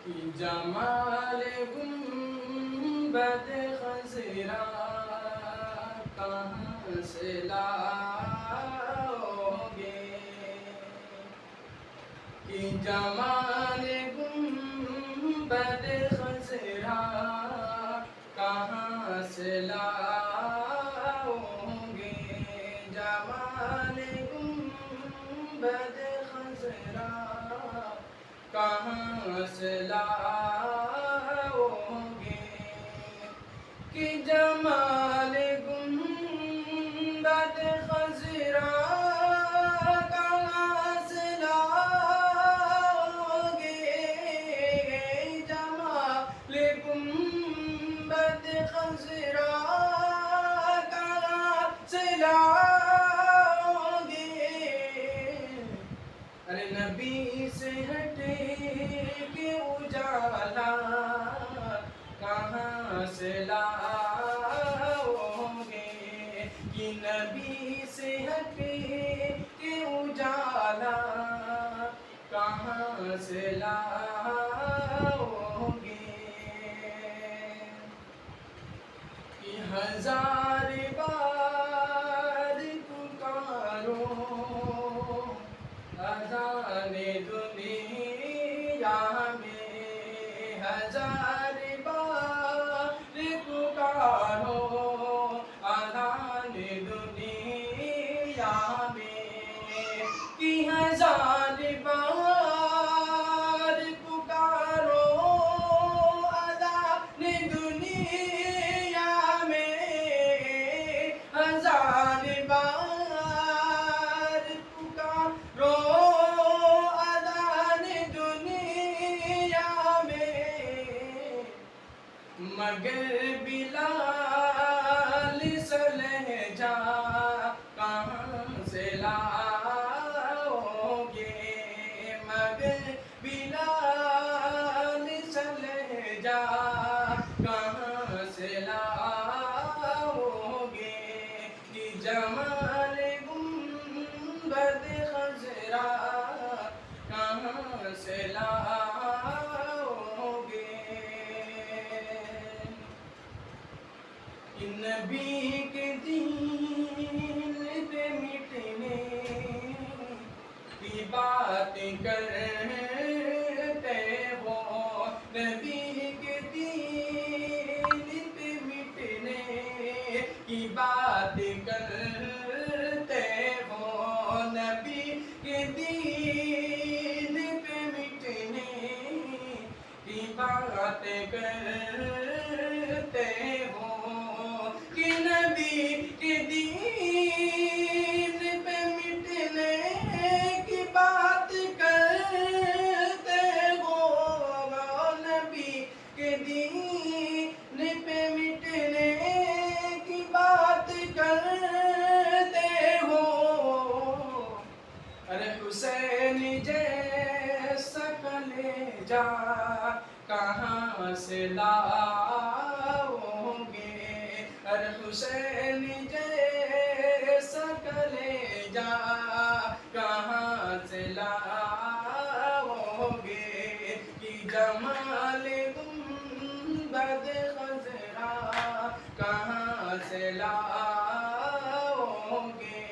جمال گنبد خضرا کہاں سے لاؤ گے کہ جمال گنبد خضرا کہاں سے لاؤ گے جمال گنبد خضرا کہاں سے لاؤ گے کہ جمال گنبد خضرا کہاں سے لاؤ گے جمال گنبد خضرا کہاں سے لاؤ گے ارے نبی سے ہٹے کہ اجالا کہاں سے لاؤ گے کہ نبی سے ہٹے کہ اجالا کہاں سے لاؤ گے کہ ہزار بار پکارو اذان دنیا میں ہزار بار پکارو اذان دنیا میں کہ ہزار بار پکارو اذان دنیا میں ہزار بار پکارو مگر بلال سے لہجہ کہاں سے لاؤ گے مگر بلال سے لہجہ کہاں سے لاؤ گے کہ جمال گنبد خضرا کہاں سے لاؤ گے نبی کے دین پہ مٹنے کی بات کرتے ہو نبی کے دین پہ مٹنے کی بات کرتے ہو نبی کے دین پہ مٹنے کی بات کرتے ہو کہ نبی کے دین پہ مٹنے کی بات کرتے ہو نبی کے دین پہ مٹنے کی بات کرتے ہو ارے حسین جیسا کلیجہ کہاں سے لاؤ گے ارے حسین جیسا کلیجہ کہاں سے لاؤ گے کہ جمال گنبد خضرا کہاں سے لاؤ گے